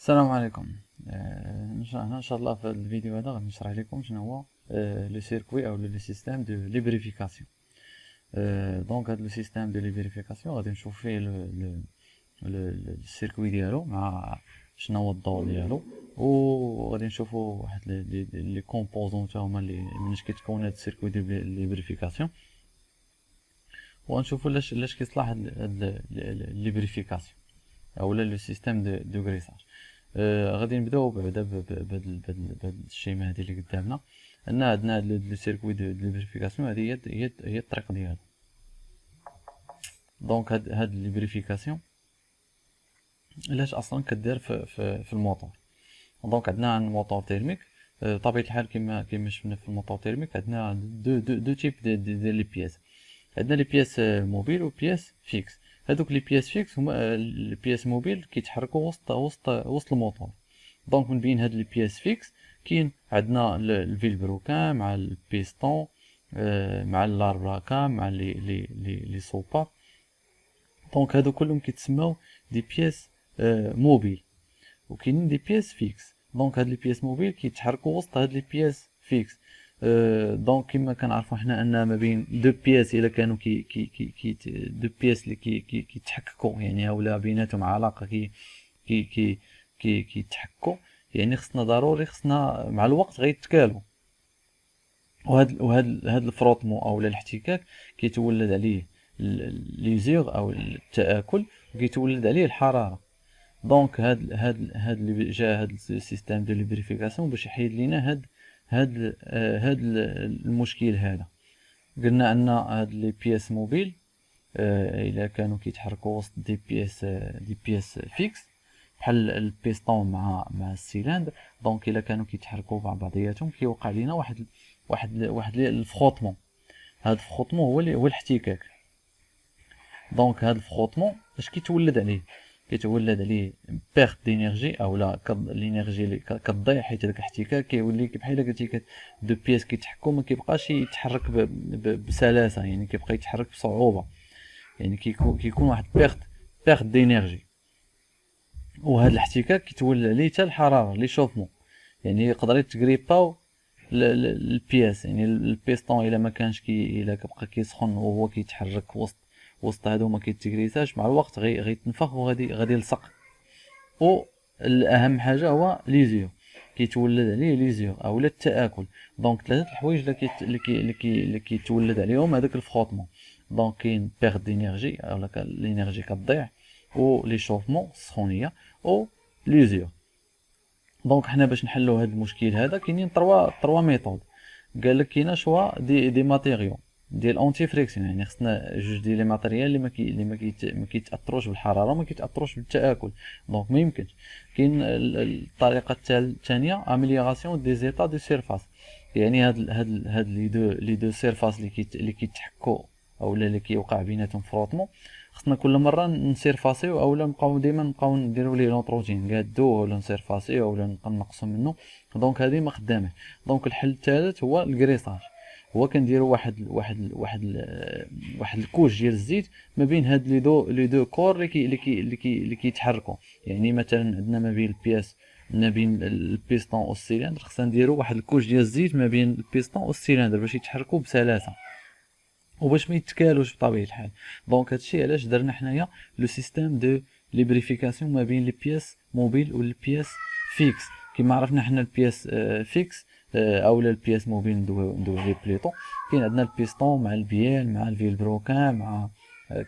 السلام عليكم. ان شاء الله في الفيديو هذا غادي نشرح لكم شنو هو لو سيركوي او لو سيستيم دو ليبريفيكاسيون. دونك هذا لو سيستيم دو ليبريفيكاسيون غادي نشوف فيه السيركوي ديالو مع شنو هو الدور ديالو، وغادي نشوفوا واحد لي كومبوزون تا هما اللي مناش كيتكون هذا السيركوي دو ليبريفيكاسيون، وغنشوفوا لاش كيصلح هاد ليبريفيكاسيون او لو سيستيم دو غريساج. غادي نبداو بعدا بهاد الشيمه هادي اللي قدامنا، ان عندنا هاد لو سيركوي دو ليبريفيكاسيون. هادي هي الطريق ديالو. دونك هاد ليبريفيكاسيون علاش اصلا كدير في الموتور. دونك عندنا موتور تيرميك. بطبيعه الحال كما شفنا في الموتور تيرميك عندنا دو تيب دي لي بياس. عندنا لي بياس موبيل و بياس فيكس. هادوك لي بياس فيكس هما لي بياس موبيل كيتحركوا وسط الموتور. دونك من بين هاد لي بياس فيكس كاين عندنا الفيل بروكان مع البيستون، مع الاربراكان مع لي سوبار. دونك هادو كلهم كيتسموا دي بياس موبيل، وكاينين دي بياس فيكس. دونك هاد لي بياس موبيل كيتحركوا وسط هاد لي بياس فيكس. دونك كما كنعرفوا حنا ان ما بين دو بياس الا كانوا كي دو بياس اللي كيتحككوا، يعني اولا بيناتهم علاقه كيتحكوا، يعني خصنا مع الوقت غيتكالوا. وهاد الفروطمون او الاحتكاك كيتولد عليه ليزيغ او التآكل، وكيتولد عليه الحراره. دونك هاد اللي جا هاد السيستيم دو ليبريفيكاسيون باش يحيد لينا هاد المشكل هذا. قلنا ان هاد لي بياس موبيل الا كانوا كيتحركوا وسط دي بياس فيكس بحال البيستون مع السيلندر. دونك الا كانوا كيتحركوا مع بعضياتهم كيوقع لينا واحد الفخوطمون. هاد الفخوطمون هو الاحتكاك. دونك هاد الفخوطمون اش كيتولد عليه بيرت دينيرجي، او لا الانرجي اللي كتضيع، حيت داك الاحتكاك كيولي بحال قلتي دو بياس كيتحكوا، ما كيبقاش يتحرك بسلاسه، يعني كيبقى يتحرك بصعوبه، يعني كيكون واحد بيرت دينيرجي. وهذا الاحتكاك كيتولد عليه حتى الحراره لي شوفمون، يعني يقدر يتغريباو البياس. يعني البيستون الا ما كانش الا كيبقى كيسخن وهو كيتحرك وسط هادو ما كيتغريساش، مع الوقت غيتنفخ وغادي يلصق. والاهم حاجه هو ليزيو، كيتولد عليه ليزيو او التآكل. دونك ثلاثه الحوايج اللي كيتولد عليهم هذاك الفخوطمون. دونك كاين بيرد دينيرجي او الانرجي كتضيع، و لي شوفمون السخونيه، و ليزيو. دونك حنا باش نحلو هذا المشكل هذا كاينين تروا ميثود. قال لك كاينه شوا دي ماتيريو ديال اونتي فريكسيون، يعني خصنا جوج ديال لي ماتيريال اللي ما كيتاثروش بالحراره وما كيتاثروش بالتآكل. دونك ما يمكنش. كاين الطريقه الثانيه اميليوراسيون دي زيتا دو سيرفاس، يعني هاد لي دو سيرفاس اللي كيتحكوا او اللي كيوقع بيناتهم فروطمون. خصنا كل مره نسيرفاسيو اولا نبقاو نديرو ليه لونطروجين نقادوه ولا نسيرفاسيو ولا نقصو منه. دونك هذه ما خدامه. دونك الحل الثالث هو الكريساج. هو كنديرو واحد الكوش ديال الزيت ما بين هاد لي دو كور اللي كيتحركوا. يعني مثلا عندنا ما بين البياس، ما بين البيستون والسيلندر، خصنا نديرو واحد الكوش ديال الزيت ما بين البيستون والسيلندر باش يتحركوا بسلاسه وباش ما يتكالوش بطبيعه الحال. دونك هادشي علاش درنا حنايا لو سيستيم دو ليبريفيكاسيون ما بين لي بياس موبيل والبياس فيكس. كما عرفنا حنا البياس فيكس اولا البياس موبيل ندوي عليه بليطو. كاين عندنا البيستون مع البيال مع الفيل بروكان مع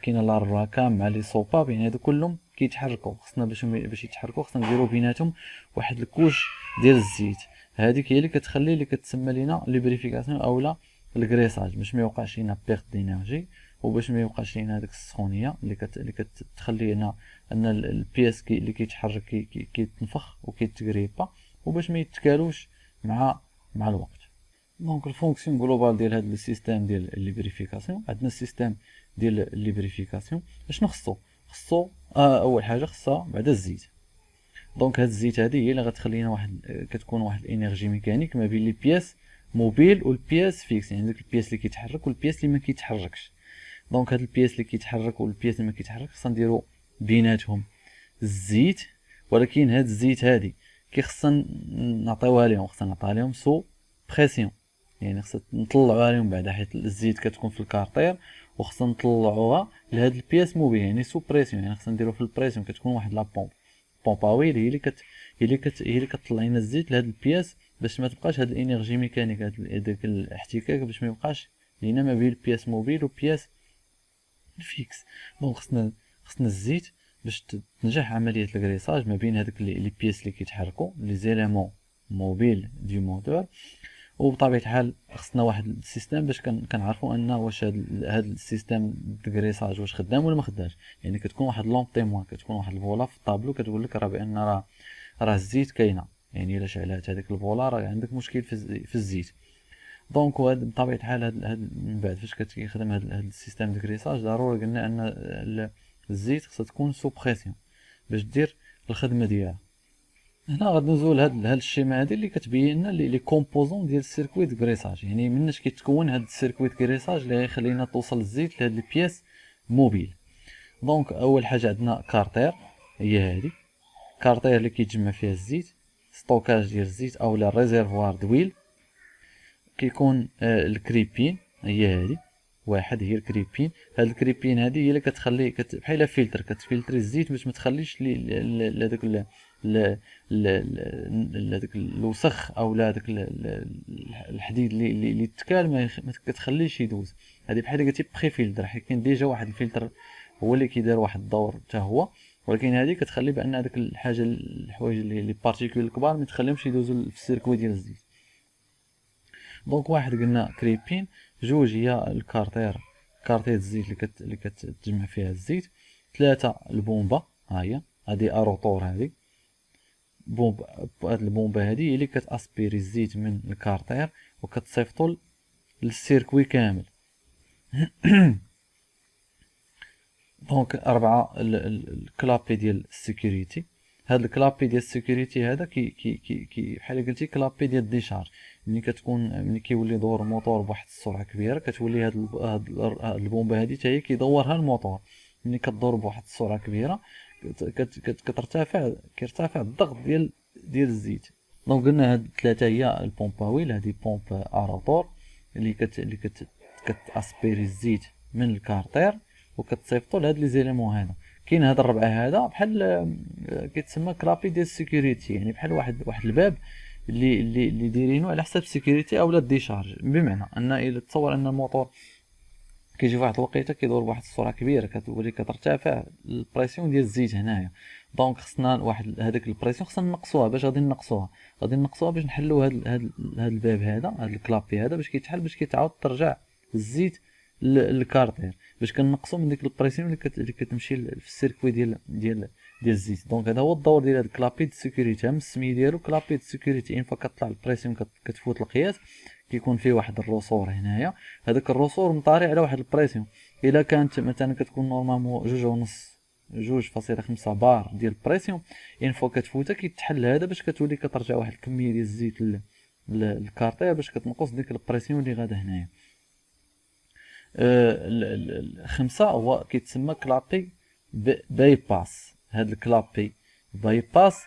كاين الاربراكان مع لي سوباب، يعني هادو كلهم كيتحركوا. خصنا باش يتحركوا خصنا نديرو بيناتهم واحد الكوش ديال الزيت. هذيك هي اللي كتخلي اللي كتسمى لينا ليبريفيكاسيون اولا الكريساج، باش ما يوقعش لينا بيرت دينيرجي، وباش ما يوقعش لينا هذيك السخونيه اللي كتخلي لنا ان البياس اللي كيتحرك كيتنفخ وكيتغريبا، وباش ما يتكالوش مع الوقت. دونك الفونكسيون جلوبال ديال هذا السيستيم ديال الليبريفيكاسيون. عندنا السيستيم ديال الليبريفيكاسيون اشنو خصو اول حاجه خصها بعدا الزيت. دونك هاد الزيت هادي هي اللي غتخلينا كتكون واحد الانرجي ميكانيك ما بين لي بياس موبيل والبياس فيكس، يعني داك البياس اللي كيتحرك والبياس اللي ما كيتحركش. دونك هاد البياس اللي كيتحرك والبياس اللي ما كيتحرك خصنا نديرو بيناتهم الزيت، ولكن هاد الزيت هادي كي خصنا نعطيوها لهم، خصنا نعطيها لهم سو بريسيون، يعني خصنا نطلعوها لهم بعدا حيت الزيت كتكون في الكارطير وخصنا نطلعوها لهاد البياس موبيل، يعني سو بريسيون، يعني خصنا نديرو في البريسيون كتكون واحد لا بومب بومباويل هي اللي كتطلع لنا الزيت لهاد البياس باش ما تبقاش هاد الانرجي ميكانيك، هاد الاحتكاك باش ما يبقاش لينا ما بين البياس موبيل وبياس الفيكس. دونك خصنا الزيت باش تنجح عمليه الكريساج ما بين هذوك لي بياس اللي كيتحركوا لي زيليمون موبيل دو موتور. وبطبيعه الحال خصنا واحد السيستم باش كنعرفوا ان واش هاد السيستم د كريساج واش خدام ولا ما خدامش. يعني كتكون واحد لومب تيموان، كتكون واحد الفولا في الطابلو كتقول لك راه بان راه الزيت كاينه، يعني الا شعلات هذيك الفولا راه عندك مشكل في الزيت. دونك وهاد بطبيعه الحال هاد من بعد فاش كيخدم هاد السيستم دو كريساج ضروري قلنا ان الزيت خصها تكون سو بريسيون باش دير الخدمه ديالها. هنا غندوزو لهاد الشيما هادي اللي كتبين لنا لي كومبوزون ديال السيركوي دو كريساج، يعني مناش كيتكون هاد السيركوي دو كريساج اللي غيخلينا توصل الزيت لهاد البياس موبيل. دونك اول حاجه عندنا كارتير، هي هادي كارتير اللي كيتجمع فيها الزيت، ستوكاج ديال الزيت او لا ريزيرفوار دويل. كيكون الكريبين هي هادي واحد، هي الكريبين. هاد الكريبين هادي هي اللي كتخلي بحال فلتر كتفلتري الزيت باش ما تخليش هذاك هذاك الوسخ او لا هذاك الحديد اللي تكال ما كتخليش يدوز. هادي بحال قلتي بري فلتر، حيت كاين ديجا واحد الفلتر هو اللي كيدير واحد الدور حتى هو، ولكن هادي كتخلي بان هذاك الحوايج اللي بارتيكول الكبار ما تخليهمش يدوزوا في السيركوي ديال الزيت. دونك واحد قلنا كريبين، جوج هي الكارتير الزيت اللي كتجمع فيها الزيت، ثلاثة البومبا، ها هي هادي اروطور، هادي بومب. هاد البومبا هادي هي اللي كتاسبيري الزيت من الكارتير وكتصيفطو للسيركوي كامل. دونك أربعة الكلابي ديال السيكوريتي. هاد الكلابي ديال السيكوريتي هذا كي بحال قلتي كلابي ديال الديشارج، ملي كيولي يدور الموتور بواحد السرعه كبيره كتولي هاد البومبه هادي حتى هي كيدورها الموتور. ملي كدور بواحد السرعه كبيره كيرتفع الضغط ديال الزيت. دونك قلنا هاد ثلاثه هي البومباويل، هادي بومب اروطور اللي كتاسبيري الزيت من الكارتير وكتصيفطو لهاد لي زيليمون هذا. كاين هذا الربع هذا بحال كيتسمى كلابي ديال السيكوريتي، يعني بحال واحد الباب اللي دايرينو على حساب السيكوريتي اولا الديشارج، بمعنى ان الا تصور ان الموتور كيجي فواحد الوقيته كيدور بواحد السرعه كبيره كتولي كترتفع البريسيون ديال الزيت هنايا. دونك خصنا واحد هذاك البريسيون خصنا نقصوها. باش غادي نقصوها باش نحلو هاد الباب هذا، هاد الكلابي هذا باش كيتحل، باش كيتعاود ترجع الزيت للكارتير، باش كنقصوا من ديك البريسيون اللي كتمشي في السيركوي ديال الزيت. دونك هذا هو الدور ديال هاد كلابي د سيكوريتي، من السميه ديالو كلابي د سيكوريتي. ان فوا كطلع البريسيون كتفوت القياس كيكون فيه واحد الروسور هنايا، هذاك الروسور مطاري على واحد البريسيون. الا كانت مثلا كتكون نورمالمون 2.5 بار ديال البريسيون، ان فوا كتفوتها كيتحل هذا باش كتولي كترجع واحد الكميه ديال الزيت للكارتير باش كتنقص ديك البريسيون اللي غادا هنايا. 5 هو كيتسمى كلابي باي باس. هاد الكلابي باي باس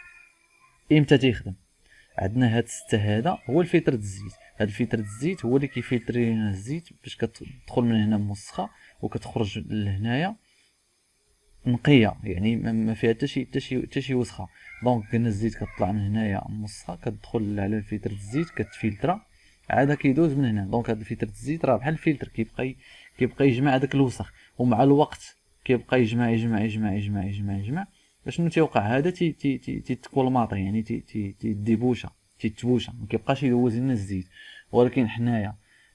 امتى تيخدم؟ عندنا هاد 6 هذا هو الفلتر الزيت. هاد الفلتر الزيت هو اللي كيفلتري لنا الزيت باش كتدخل من هنا موسخه وكتخرج لهنايا نقيه، يعني ما فيها حتى شي وسخه. دونك قلنا الزيت كتطلع من هنايا موسخه كتدخل على الفلتر الزيت كتفلترا عاد كيدوز من هنا. دونك هاد الفلتر الزيت راه بحال الفلتر كيبقى يجمع هذاك الوسخ، ومع الوقت كيبقى يجمع يجمع يجمع يجمع يجمع يجمع. شنو تيوقع؟ هذا تيتكولماطي، يعني تيديبوشا تيتبوشا، ما كيبقاش يدوز لنا الزيت. ولكن حنا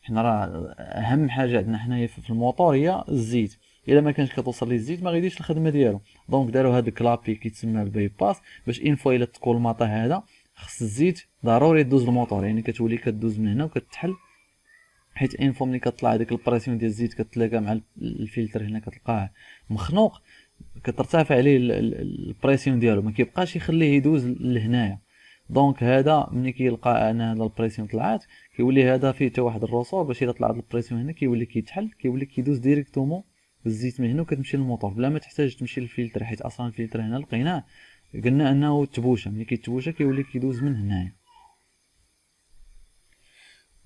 راه اهم حاجه عندنا حنايا في الموتور هي الزيت. الا ما كانش كتوصل ليه الزيت ما غيديرش الخدمه ديالو. دونك داروا هذا الكلابي كيتسمى الباي باس باش ان فوا الا تكولماطا هذا خص الزيت ضروري يدوز الموتور، يعني كتولي كدوز من هنا وكتحل. حيت ان فوا ملي كطلع هذيك البريسيون ديال الزيت كتلاقى مع الفلتر هنا كتلقاه مخنوق، كترتفع عليه البريسيون ديالو، ما كيبقاش يخليه يدوز لهنايا. دونك هذا ملي كيلقى ان هذا البريسيون طلعات كيولي هذا فيه حتى واحد الروسور باش الا طلعت البريسيون هنا كيولي كيتحل، كيولي كيدوز ديريكتومون الزيت من هنا وكتمشي للموتور بلا ما تحتاج تمشي للفلتر. حيت اصلا الفلتر هنا لقيناه قلنا انه تبوشه، ملي كيتبوشا كيولي كيدوز من هنايا.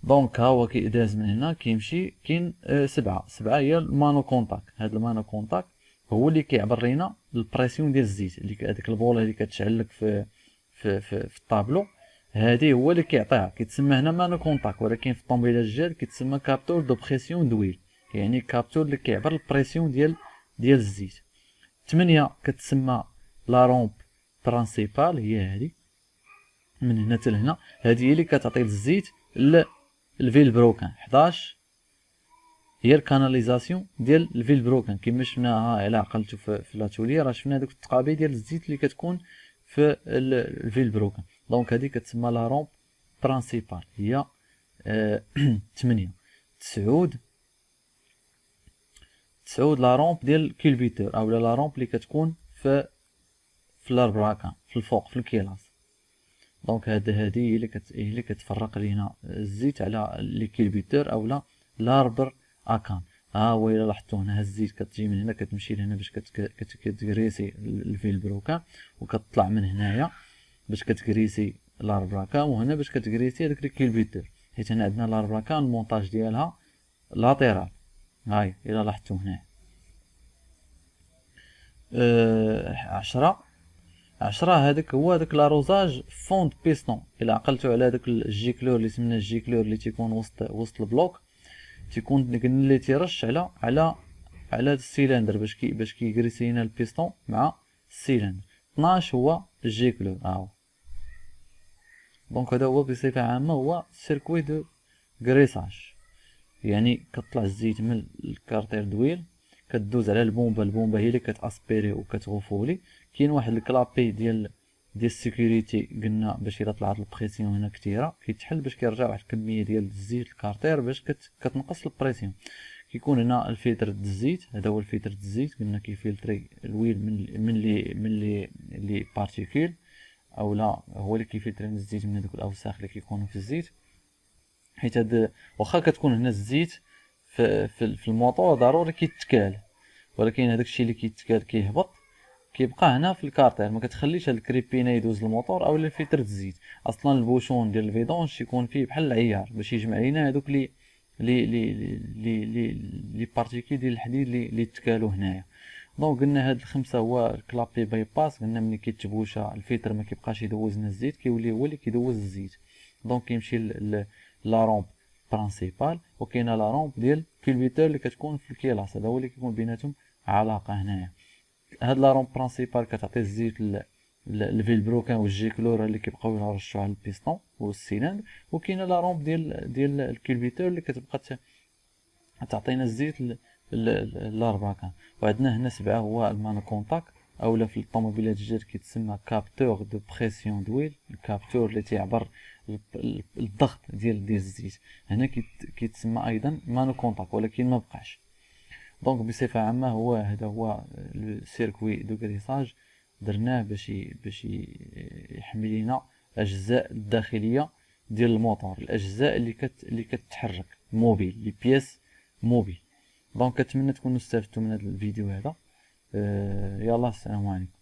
دونك ها هو داز من هنا كيمشي. كاين سبعة هي المانو كونتاك. هاد المانو كونتاك هو اللي كيعبر لينا البريسيون ديال الزيت، اللي هذيك البوله اللي كتشعل لك في الطابلو، هادي هو اللي كيعطيها. كيتسمى هنا مانو كونتاك، ولكن في الطوموبيله الجداد كيتسمى كابتور دو بريسيون دويل، يعني كابتور اللي كيعبر البريسيون ديال الزيت. 8 كتسمى لا رومب برانسيبال، هي هادي من هنا حتى لهنا، هادي هي اللي كتعطي الزيت الفيل بروكان. 11 هي الكاناليزاسيون ديال الفيل بروكان، كما شفناها الا عقلتو في لاتولي، راه شفنا دوك التقابي ديال الزيت اللي كتكون في الفيل بروكان. دونك هذه كتسمى لا رومب برانسيبال، هي 8. 9 لا رومب ديال الكولبيتور او لا رومب اللي كتكون في الاربراكان في الفوق في الكيلاس. دونك هذه هي اللي كتفرق لينا الزيت على لي كولبيتور او لا لاربر اكان. ها هو الا لاحظتوا هنا الزيت كتجي من هنا كتمشي لهنا باش كتكريسي الفيل بروكان، وكتطلع من هنايا باش كتكريسي لاربراكان، وهنا باش كتكريسي هذاك لي كولبيتور، حيت هنا عندنا لاربراكان المونطاج ديالها لاتيرال. هاي الا لاحظتوا هنا 10 هذاك هو هذاك لاروزاج فوند بيستون. الا عقلتوا على هذاك الجيكلور اللي سمينا الجيكلور اللي تيكون وسط البلوك، تيكون قلنا اللي تيرش على السيلندر باش كيغريسي لنا البيستون مع السيلندر. 12 هو الجيكلور هاهو. دونك هذا هو بصفه عامه هو سيركوي دو غريساج، يعني كطلع الزيت من الكارتير دويل، كدوز على البومبه هي اللي كتاسبيري وكتغفولي. كاين واحد الكلابي ديال السيكوريتي قلنا باش الا طلعت البريسيون هنا كثيره كيتحل باش كيرجع واحد الكميه ديال الزيت الكارتير باش كتنقص البريسيون. كيكون هنا الفلتر د الزيت، هذا هو الفلتر د الزيت قلنا كيفلتري الويل من لي بارتيكول، او لا هو اللي كيفلتري الزيت من هذوك الاوساخ اللي كيكونوا في الزيت. حيت هاد واخا كتكون هنا الزيت في الموتور ضروري كيتكال، ولكن هذاك الشيء اللي كيتكال كيهبط كيبقى هنا في الكارتير، ما كتخليش هاد الكريبينا يدوز الموتور او الفلتر الزيت. اصلا البوشون ديال الفيدونج يكون فيه بحال العيار باش يجمع لينا هذوك لي بارتيكول ديال الحديد اللي تكالوا هنايا. دونك قلنا هاد الخمسه هو الكلابي باي باس. قلنا ملي كيتبوشا الفلتر ما كيبقاش يدوز لنا الزيت، كيولي هو اللي كيدوز الزيت. دونك كيمشي لا رومب برانسيبال، وكاينه لا رومب ديال كولبيتور اللي كتكون في الكيلاس، هذا هو اللي كيكون بيناتهم علاقه هنايا. هاد لا رومب برانسيبال كتعطي الزيت الفيل بروكان والجيكلور اللي كيبقاو يرشوا على البيستون والسيلندر، وكاينه لا رومب ديال الكولبيتور اللي كتبقى تعطينا الزيت الارباكان. وعندنا هنا 7 هو المانو كونتاك، اولا في الطوموبيلات الجداد كيتسمى كابتور دو بريسيون دويل، الكابتور اللي تيعبر الضغط ديال الزيت. هنا كيتسمى ايضا مانو كونتاك، ولكن ما بقاش. دونك بصفه عامه هذا هو السيركوي دو غريساج درناه باش يحمي لنا الاجزاء الداخليه ديال الموتور، الاجزاء اللي كتتحرك موبيل، لي بياس موبيل. دونك كنتمنى تكونوا استفدتوا من هذا الفيديو هذا. يلا السلام عليكم.